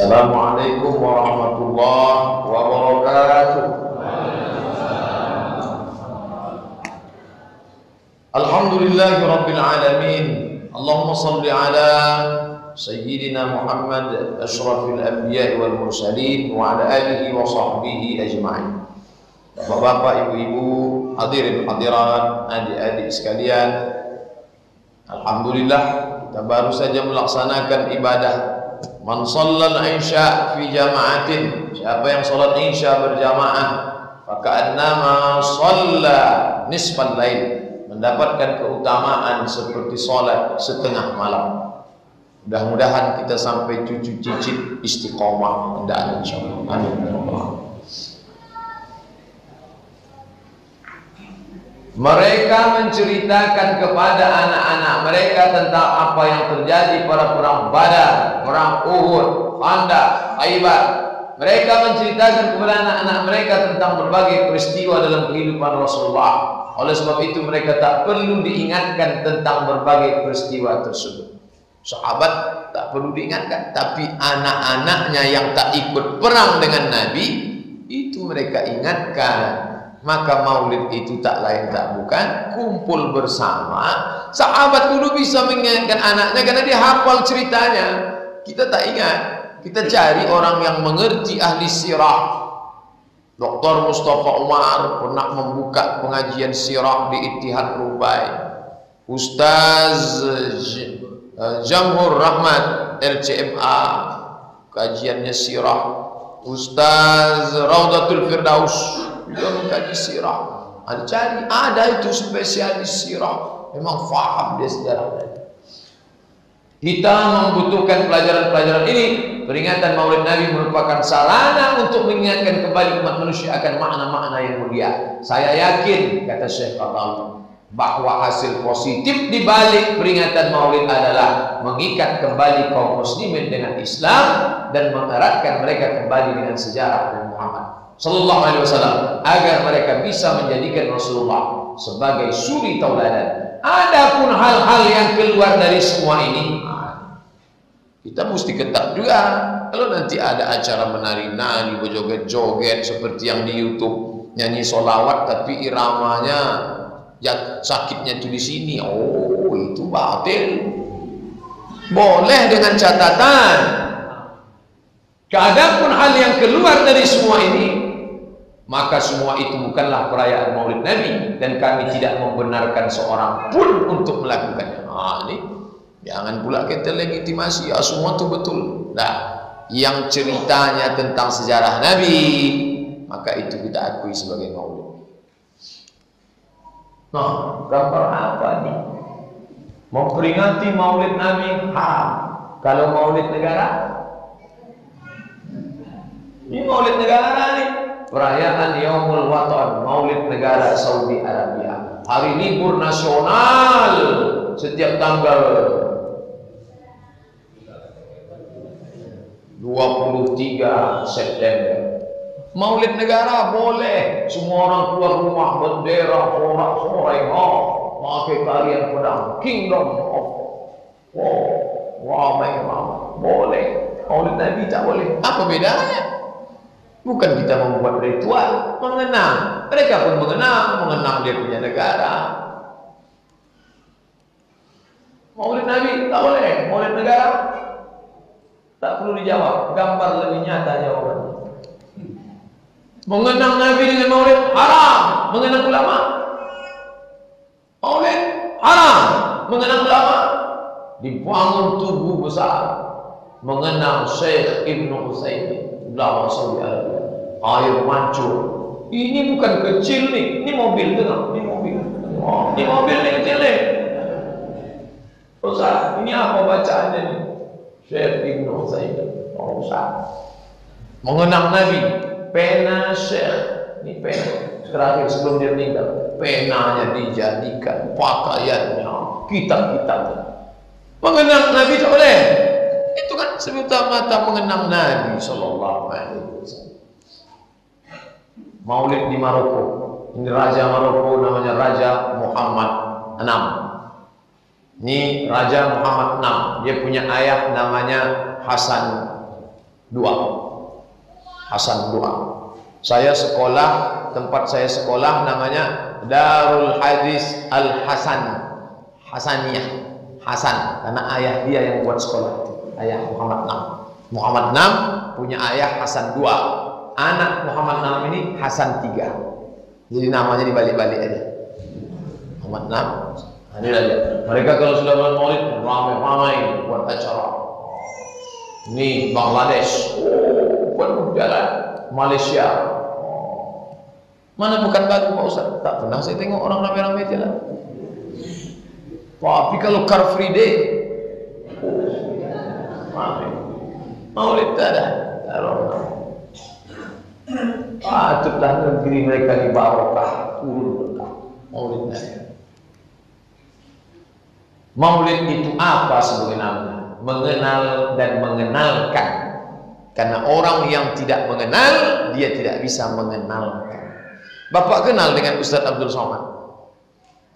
Assalamualaikum warahmatullahi wabarakatuh. Alhamdulillahi rabbil alamin. Allahumma salli ala Sayyidina Muhammad asyrafil anbiya wal mursalin wa ala alihi wa sahbihi ajma'in. Bapak-bapak, ibu-ibu, hadirin hadirat, adik-adik sekalian, alhamdulillah kita baru saja melaksanakan ibadah man shallal isya fi jama'atin. Siapa yang salat isya berjamaah, maka annama shalla nisfal lail, mendapatkan keutamaan seperti salat setengah malam. Mudah-mudahan kita sampai cucu cicit istiqomah dan insyaallah. Amin. Mereka menceritakan kepada anak-anak mereka tentang apa yang terjadi pada perang Badar, perang Uhud, Khandaq, Khaibar. Mereka menceritakan kepada anak-anak mereka tentang berbagai peristiwa dalam kehidupan Rasulullah. Oleh sebab itu mereka tak perlu diingatkan tentang berbagai peristiwa tersebut. Sahabat tak perlu diingatkan, tapi anak-anaknya yang tak ikut perang dengan Nabi itu mereka ingatkan. Maka maulid itu tak lain tak bukan kumpul bersama. Sahabat dulu bisa mengingatkan anaknya karena dia hafal ceritanya. Kita tak ingat. Kita cari orang yang mengerti ahli sirah. Dr. Mustafa Umar pernah membuka pengajian sirah di Ittihad Rubai. Ustaz Jamhur Rahmat LCMA kajiannya sirah. Ustaz Raudatul Firdaus juga mengkaji sirah. Ada itu spesialis sirah, memang faham dia sejarahnya. Kita membutuhkan pelajaran-pelajaran ini. Peringatan Maulid Nabi merupakan sarana untuk mengingatkan kembali umat manusia akan makna-makna yang mulia. Saya yakin, kata Syekh Al-Albani, bahwa hasil positif di balik peringatan Maulid adalah mengikat kembali kaum muslimin dengan Islam dan mengeratkan mereka kembali dengan sejarah Nabi Muhammad sallallahu alaihi wasallam agar mereka bisa menjadikan Rasulullah sebagai suri tauladan. Adapun hal-hal yang keluar dari semua ini, kita mesti ketat juga. Kalau nanti ada acara menari-nari, berjoget-joget seperti yang di YouTube, nyanyi solawat tapi iramanya sakitnya itu di sini, oh itu batil. Boleh dengan catatan, adapun hal yang keluar dari semua ini, maka semua itu bukanlah perayaan Maulid Nabi dan kami tidak membenarkan seorang pun untuk melakukannya. Ini jangan pula kita legitimasi ya semua itu betul. Nah, yang ceritanya tentang sejarah Nabi, maka itu kita akui sebagai Maulid. Nah, gambar apa nih? Memperingati Maulid Nabi haram. Kalau Maulid negara, ini Maulid negara nih. Perayaan Yaumul Watan, Maulid negara Saudi Arabia. Hari libur nasional setiap tanggal 23 September. Maulid negara boleh. Semua orang keluar rumah, bendera, sorak-sorai, pakai tarian pedang, Kingdom of ramai. Boleh. Maulid Nabi tak boleh. Apa bedanya? Bukan kita membuat ritual, mengenang. Mereka pun mengenang dia punya negara. Maulid Nabi tak boleh. Maulid negara tak perlu dijawab. Gambar lebih nyata jawabannya. Mengenang Nabi dengan Maulid haram. Mengenang ulama Maulid haram. Mengenang ulama dibangun tubuh besar. Mengenang Syekh Ibnu Utsaimin, ulama Saudi Arabia, air mancur. Ini bukan kecil nih, ini mobil tengah, ini mobil. Ini mobil nih kecil nih. Ustaz, ini apa bacaannya nih? Syekh Ibnu Utsaimin, Ustaz. Mengenang Nabi, pena Syekh, ini pena terakhir sebelum dia meninggal. Penanya dijadikan pakaiannya, kitab-kitabnya. Mengenang Nabi tak boleh. Itu kan semata-mata mengenang Nabi sallallahu alaihi wasallam. Maulid di Maroko. Ini raja Maroko namanya Raja Muhammad VI. Ini Raja Muhammad VI. Dia punya ayah namanya Hasan Hasan 2. Saya sekolah, tempat saya sekolah namanya Darul Hadis Hasaniyah. Hasan, karena ayah dia yang buat sekolah itu. Ayah Muhammad 6. Muhammad 6 punya ayah Hasan 2. Anak Muhammad 6 ini Hasan 3. Jadi namanya dibalik-balik aja. Muhammad 6. Ini lihat. Mereka kalau sudah bulan Maulid ramai-ramai buat acara. Ini Bangladesh, penuh jalan. Malaysia, mana bukan baru Pak Ustaz? Tak pernah saya tengok orang ramai-ramai jalan. Tapi kalau Car Free Day, Maulid tak ada. Patutlah negeri mereka di barokah, turun Maulidnya. Maulid itu apa sebenarnya? Mengenal dan mengenalkan. Karena orang yang tidak mengenal, dia tidak bisa mengenalkan. Bapak kenal dengan Ustaz Abdul Somad?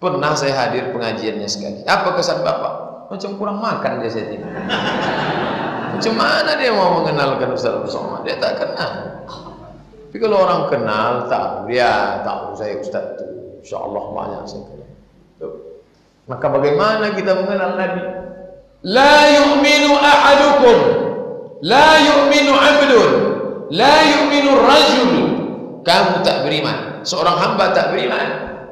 Pernah saya hadir pengajiannya sekali. Apa kesan Bapak? Macam kurang makan dia, saya tengok. Macam mana dia mau mengenalkan Ustaz Abdul Somad? Dia tak kenal. Tapi kalau orang kenal, tahu dia tahu saya Ustaz itu. InsyaAllah banyak saya kenal. Maka bagaimana kita mengenal Nabi? La yu'minu ahadukum, la yu'minu abdun, la yu'minu rajul. Kamu tak beriman, seorang hamba tak beriman,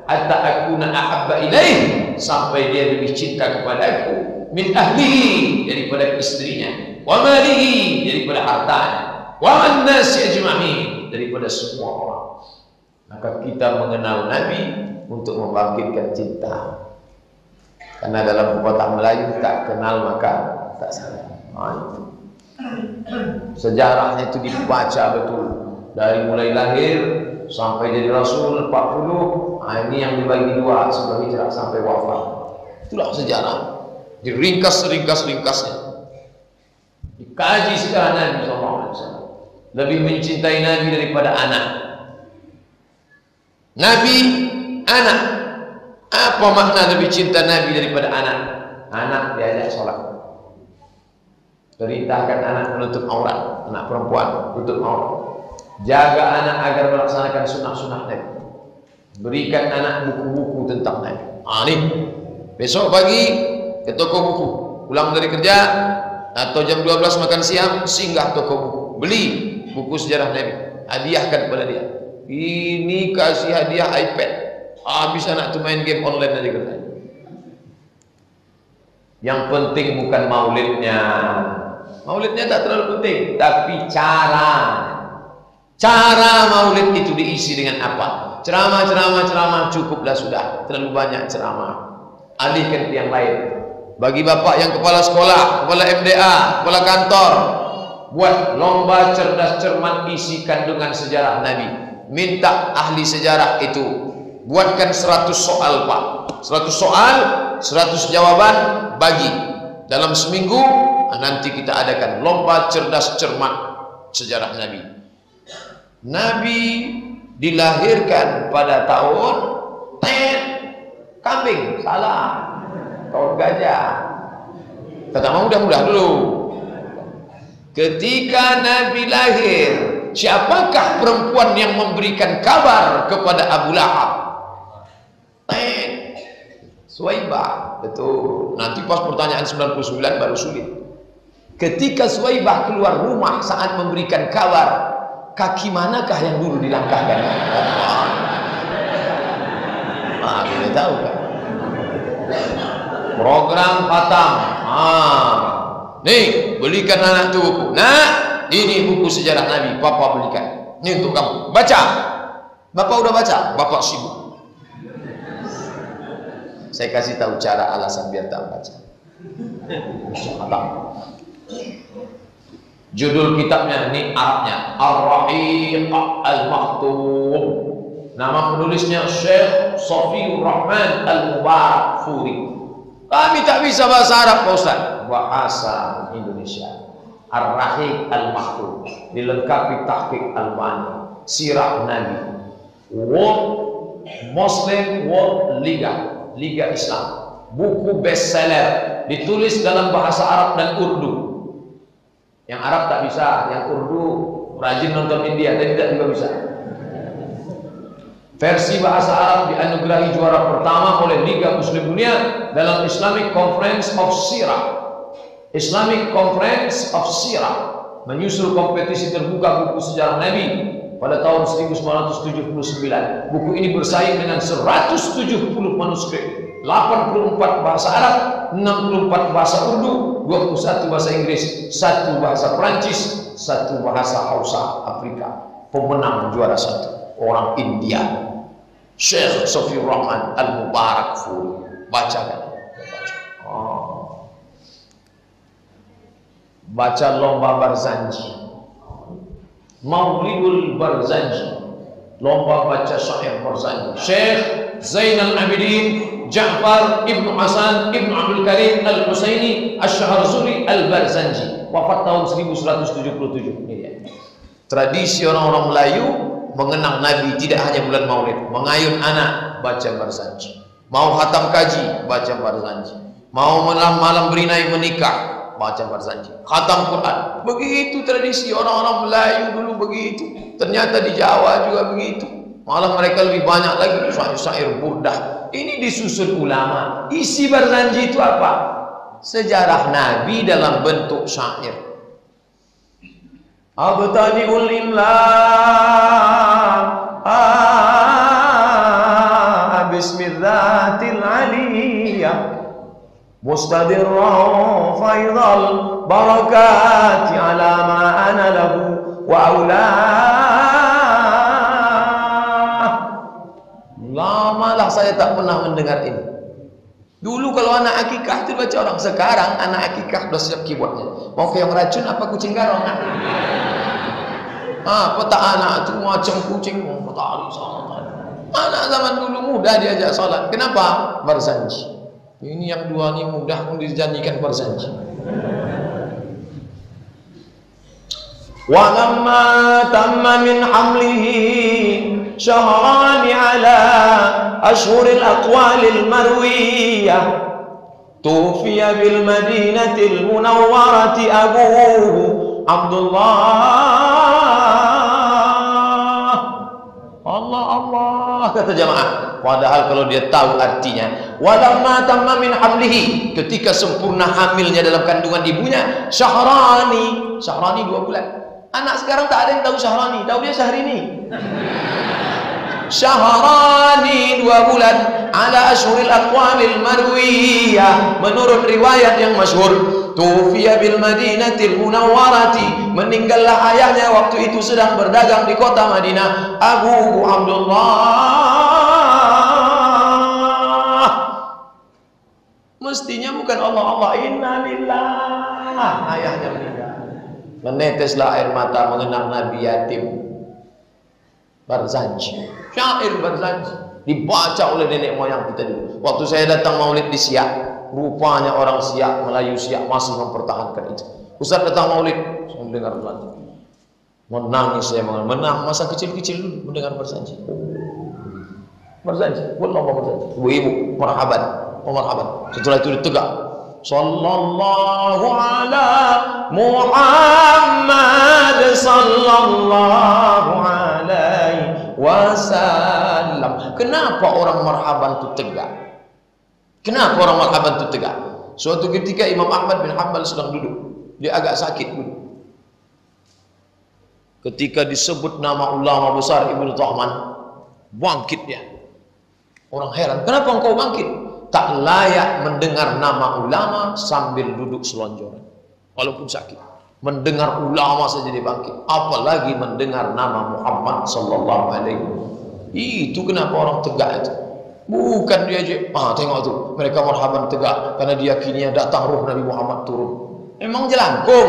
hatta akuna ahabba ilaih, sampai dia lebih cinta kepadaku, min ahlihi, daripada istrinya, wa malihi, daripada hartanya, wa man nasi ajma'in, daripada semua orang. Maka kita mengenal Nabi untuk membangkitkan cinta. Karena dalam pepatah Melayu, tak kenal maka tak sayang. Itu sejarahnya itu dibaca betul, dari mulai lahir sampai jadi Rasul 40. Ini yang dibagi dua sebelum hijrah sampai wafat. Itulah sejarah, diringkas ringkas-ringkasnya, dikaji sejarah Nabi SAW. Lebih mencintai Nabi daripada anak. Nabi anak. Apa makna lebih cinta Nabi daripada anak? Anak diajak sholat, perintahkan anak menutup aurat, anak perempuan tutup aurat, jaga anak agar melaksanakan sunnah-sunnah Nabi, berikan anak buku-buku tentang Nabi. Ini besok pagi ke toko buku, pulang dari kerja atau jam 12 makan siang, singgah toko buku, beli buku sejarah Nabi, hadiahkan kepada dia. Ini kasih hadiah iPad. Habis anak tu main game online aja katanya. Yang penting bukan maulidnya. Maulidnya tak terlalu penting, tapi cara maulid itu diisi dengan apa? Ceramah cukuplah sudah. Terlalu banyak ceramah. Alihkan ke yang lain. Bagi bapak yang kepala sekolah, kepala MDA, kepala kantor, buat lomba cerdas cermat isi kandungan sejarah Nabi. Minta ahli sejarah itu buatkan 100 soal Pak, 100 soal, 100 jawaban, bagi dalam seminggu. Nanti kita adakan lomba cerdas cermat sejarah Nabi. Nabi dilahirkan pada tahun kambing, salah, tahun gajah. Pertama mudah-mudah dulu. Ketika Nabi lahir, siapakah perempuan yang memberikan kabar kepada Abu Lahab? Suwaibah. Betul. Nanti pas pertanyaan 99 baru sulit. Ketika Suwaibah keluar rumah saat memberikan kabar, kaki manakah yang dulu dilangkahkan? Kita tahu kan? Program khatam. Nih, belikan anak tu buku. Nah, ini buku sejarah Nabi, Papa belikan. Ini untuk kamu. Baca. Bapak udah baca? Bapak sibuk. Saya kasih tahu cara alasan biar tak baca. Judul kitabnya ini Arabnya Ar-Rahiq Al-Maktum. Nama penulisnya Syekh Safiur Rahman Al-Mubarakfuri. Kami tak bisa bahasa Arab Pak Ustaz. Bahasa Indonesia. Ar-Rahiq Al-Maktum dilengkapi tahqiq Albani, sirah Nabi, World Muslim World Liga Islam, buku bestseller, ditulis dalam bahasa Arab dan Urdu. Yang Arab tak bisa, yang Urdu rajin nonton India, tapi tidak juga bisa. Versi bahasa Arab dianugerahi juara pertama oleh Liga Muslim Dunia dalam Islamic Conference of Sirah. Islamic Conference of Sirah menyusul kompetisi terbuka buku sejarah Nabi pada tahun 1979. Buku ini bersaing dengan 170 manuskrip, 84 bahasa Arab, 64 bahasa Urdu, 21 bahasa Inggris, 1 bahasa Perancis, 1 bahasa Hausa Afrika. Pemenang juara 1 orang India, Syekh Sofiur Rahman Al-Mubarak Furi. Bacakan. Baca lomba Barzanji, Maulidul Barzanji, lomba baca syair Barzanji. Syekh Zainal Abidin Ja'far Ibnu Hasan Ibnu Abdul Karim Al-Husaini Asy-Syaharzuri Al-Barzanji, wafat tahun 1177. Ini dia. Tradisi orang-orang Melayu mengenang Nabi tidak hanya bulan Maulid, mengayun anak baca Barzanji, mau khatam kaji baca Barzanji, mau malam berinai menikah baca Barzanji, khatam Quran. Begitu tradisi orang-orang Melayu dulu begitu. Ternyata di Jawa juga begitu. Malah mereka lebih banyak lagi syair burdah. Ini disusun ulama. Isi Barzanji itu apa? Sejarah Nabi dalam bentuk syair. Abtadi'ul imla bismillatil aliyah mustadirran faidal barakati ala ma ana lahu wa aulah. Lamalah saya tak pernah mendengar ini. Dulu kalau anak akikah itu baca orang. Sekarang anak akikah sudah siap keyboardnya. Mau ke yang racun apa kucing garong? Petak anak itu macam kucing. Anak zaman dulu mudah diajak salat. Kenapa? Barzanji. Ini yang dua ini mudah pun dijanjikan Barzanji. Wa lamma tamma min hamlihi syahrani ala ashhuril aqwalil marwiyah tufiya bil madinatil munawwarati abuhu Abdullah. Allah kata jamaah. Padahal kalau dia tahu artinya, walamma tamma min hamlihi, ketika sempurna hamilnya dalam kandungan ibunya, syahrani 2 bulan. Anak sekarang tak ada yang tahu syahrani, tahu dia Syahrini. Syahrani 2 bulan ala ashuril aqwalil marwiyah, menurut riwayat yang masyhur. Tufiya bil Madinatil Munawwarati, meninggallah ayahnya waktu itu sedang berdagang di kota Madinah, Abu Abdullah. Mestinya bukan Allah, innalillah, ayahnya meninggal. Meneteslah air mata mengenang Nabi yatim. Barzanji, syair Barzanji dibaca oleh nenek moyang kita dulu. Waktu saya datang maulid di Siak, rupanya orang Siak, Melayu Siak masih mempertahankan itu. Ustaz datang maulid, saya mendengar Barzanji. Menangis saya, menang masa kecil-kecil dulu mendengar Barzanji. Barzanji, wallah Barzanji. Ibu-ibu, marhaban, marhaban. Setelah itu ditegak. Sallallahu ala Muhammad sallallahu alaihi wasallam. Kenapa orang marhaban itu tegak? Kenapa orang marhaban itu tegak? Suatu ketika Imam Ahmad bin Hanbal sedang duduk, dia agak sakit dulu. Ketika disebut nama ulama besar Ibnu Tahman, bangkit dia. Orang heran, kenapa engkau bangkit? Tak layak mendengar nama ulama sambil duduk selonjoran, walaupun sakit. Mendengar ulama saja dia bangkit, apalagi mendengar nama Muhammad sallallahu alaihi wasallam. Itu kenapa orang tegak itu. Bukan dia aja, tengok tuh, mereka marhaban tegak karena diyakininya datang ruh Nabi Muhammad turun. Emang jelangkung,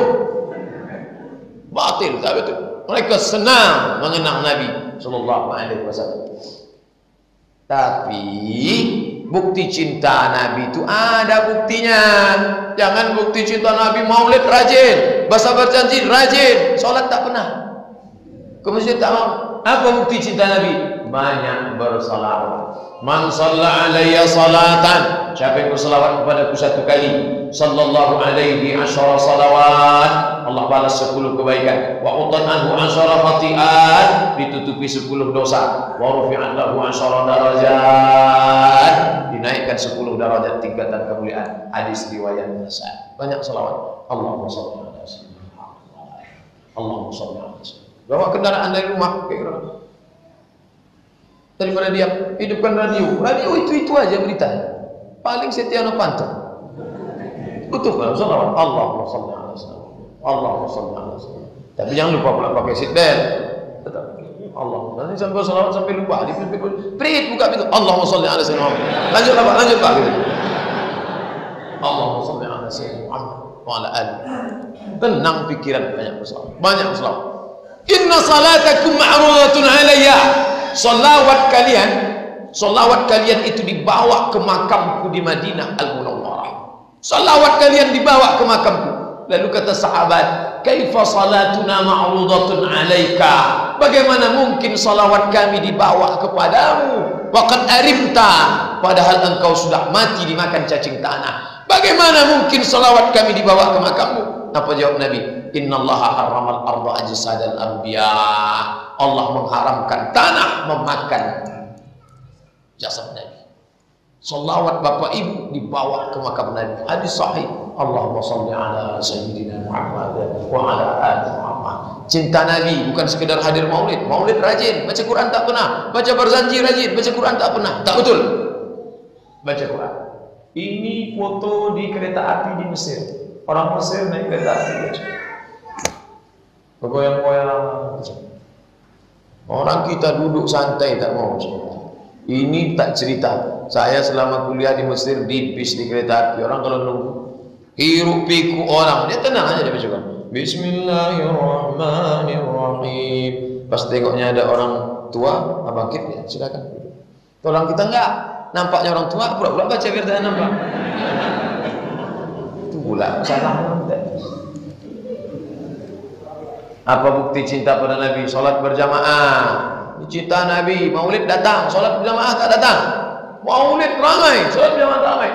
batil, tak betul. Mereka senang mengenang Nabi sallallahu alaihi wasallam. Tapi bukti cinta Nabi itu ada buktinya. Jangan bukti cinta Nabi maulid rajin, bahasa Barzanji rajin, sholat tak pernah, ke masjid tak mau. Apa bukti cinta Nabi? banyak bersalawat. Man shalla alayya salatan, siapa yang bersalawat kepadaku satu kali, sallallahu alaihi asyara salawat, Allah balas 10 kebaikan. Wa utan anhu asyara khati'at, ditutupi 10 dosa. Wa rufi'at lahu asyara darajat, dinaikkan 10 derajat tingkatan kemuliaan. Hadis riwayat Nasai. Banyak salawat. Allahumma shalli ala sayyidina Muhammad. Allahumma shalli ala sayyidina. Bawa kendaraan dari rumah kayak daripada diam, hidupkan radio. Radio itu aja berita. Paling Setia Novanto. Tutup lah salawat. Allahumma shalli ala sayyidina. Allahumma shalli ala sayyidina. Tapi jangan lupa pula pakai seat belt. Tetap. Allah. Nanti sampai salawat sampai lupa. Prit buka pintu. Allahumma shalli ala sayyidina Muhammad. Lanjut Pak, lanjut Pak. Allahumma shalli ala sayyidina Muhammad wa ala alihi. Tenang pikiran, banyak bersalawat. Banyak bersalawat. Inna salatakum ma'rudatun alayya. Salawat kalian itu dibawa ke makamku di Madinah Al-Munawwarah. Salawat kalian dibawa ke makamku. Lalu kata sahabat, kaifa salatuna ma'rudatun alaika? Bagaimana mungkin salawat kami dibawa kepadamu? Waqad arimta, padahal engkau sudah mati dimakan cacing tanah. Bagaimana mungkin salawat kami dibawa ke makammu? Apa jawab Nabi? Innallaha harramal arda ajsadal anbiya. Allah mengharamkan tanah memakan jasad Nabi. Salawat bapak ibu dibawa ke makam Nabi. Hadis sahih. Allahumma shalli ala sayyidina Muhammad wa ala ali Muhammad. Cinta Nabi bukan sekedar hadir maulid. Maulid rajin, baca Quran tak pernah. Baca Barzanji rajin, baca Quran tak pernah. Tak betul. Baca Quran. Ini foto di kereta api di Mesir. Orang Mesir naik kereta api. Bergoyang-goyang. Orang kita duduk santai tak mau cerita. Ini tak cerita. Saya selama kuliah di Mesir di bis di kereta api, orang kalau nunggu hiruk pikuk orang, dia tenang aja dia baca. Bismillahirrahmanirrahim. Pas tengoknya ada orang tua, bangkit ya, silakan. Orang kita enggak, nampaknya orang tua pura-pura baca biar dia nampak. Itu pula salah. Apa bukti cinta pada Nabi? Salat berjamaah. Cinta Nabi, maulid datang, salat berjamaah tak datang. Maulid ramai, salat berjamaah tak ramai.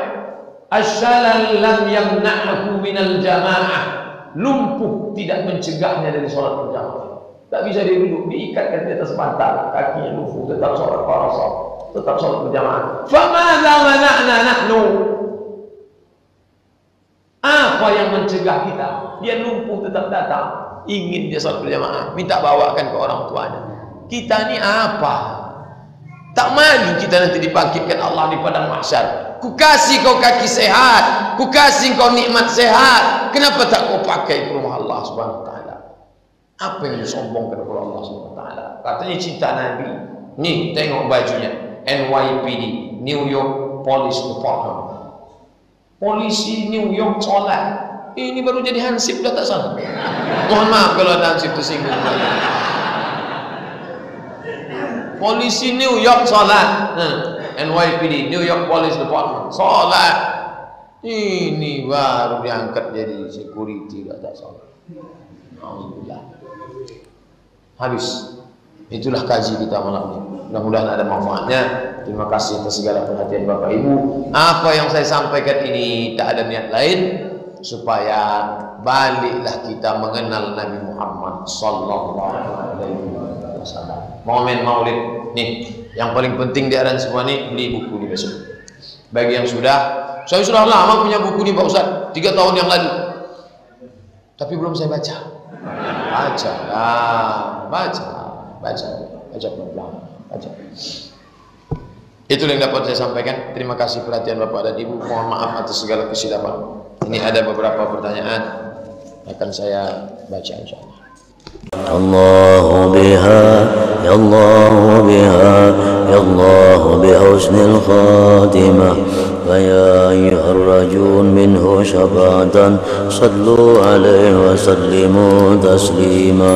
Asyalal lam yamna'hu minal jamaah. Lumpuh tidak mencegahnya dari salat berjamaah. Tak bisa dia duduk, diikatkan di atas bantal, kakinya lumpuh, tetap salat parasat, tetap salat berjamaah. Famadza mana'na nahnu? Apa yang mencegah kita? Dia lumpuh tetap datang. Ingin dia salat berjamaah, minta bawakan ke orang tuanya. Kita ni apa? Tak malu kita nanti dibangkitkan Allah di padang mahsyar. Ku kasih kau kaki sehat, ku kasih kau nikmat sehat. Kenapa tak kau pakai ke rumah Allah Subhanahu wa taala? Apa yang disombongkan kepada Allah Subhanahu wa taala? Katanya cinta Nabi. Nih, tengok bajunya. NYPD, New York Police Department. Polisi New York solat. Ini baru jadi hansip dah tak salah. Mohon maaf kalau ada hansip tersinggung. Polisi New York salat. NYPD, New York Police Department salat. Ini baru diangkat jadi security dah tak salah. Alhamdulillah. Habis. Itulah kaji kita malam ini. Mudah-mudahan ada manfaatnya. Terima kasih atas segala perhatian Bapak Ibu. Apa yang saya sampaikan ini tak ada niat lain supaya baliklah kita mengenal Nabi Muhammad sallallahu alaihi wasallam. Momen maulid nih, yang paling penting di aran semua nih, beli buku ini besok. Bagi yang sudah, saya sudah lama punya buku ini Pak Ustaz, 3 tahun yang lalu. Tapi belum saya baca. Baca pelan-pelan, baca. Itu yang dapat saya sampaikan. Terima kasih perhatian Bapak dan Ibu. Mohon maaf atas segala kesilapan. Ini ada beberapa pertanyaan akan saya baca insyaallah. Allahu biha ya Allah biha ya Allah bi husnil khatimah wa ya ayyuhar rajul minhu syafa'atan sallu alaihi wa sallimu taslima.